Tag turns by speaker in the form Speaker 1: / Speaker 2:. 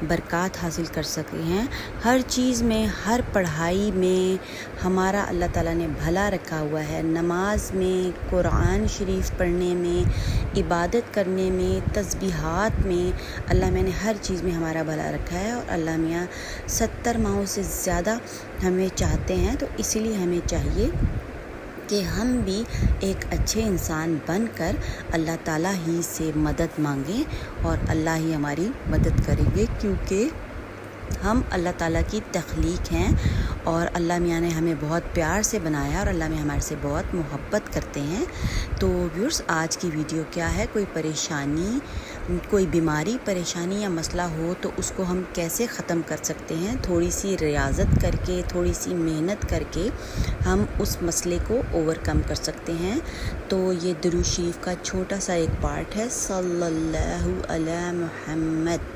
Speaker 1: बरक़ात हासिल कर सके हैं। हर चीज़ में, हर पढ़ाई में हमारा अल्लाह ताला ने भला रखा हुआ है। नमाज में, कुरान शरीफ पढ़ने में, इबादत करने में, तस्बीहात में, अल्लाह मैंने हर चीज़ में हमारा भला रखा है। और अल्लाह मियाँ 70 माहों से ज़्यादा हमें चाहते हैं, तो इसीलिए हमें चाहिए कि हम भी एक अच्छे इंसान बनकर अल्लाह ताला ही से मदद मांगें और अल्लाह ही हमारी मदद करेंगे, क्योंकि हम अल्लाह ताला की तख्लीक हैं और अल्लाह मियाँ ने हमें बहुत प्यार से बनाया और अल्लाह मियाँ हमारे से बहुत मोहब्बत करते हैं। तो व्यूअर्स, आज की वीडियो क्या है, कोई परेशानी, कोई बीमारी, परेशानी या मसला हो तो उसको हम कैसे ख़त्म कर सकते हैं। थोड़ी सी रियाज़त करके, थोड़ी सी मेहनत करके हम उस मसले को ओवरकम कर सकते हैं। तो ये दुरूद शरीफ का छोटा सा एक पार्ट है, सल्लल्लाहु अलैहि मुहम्मद।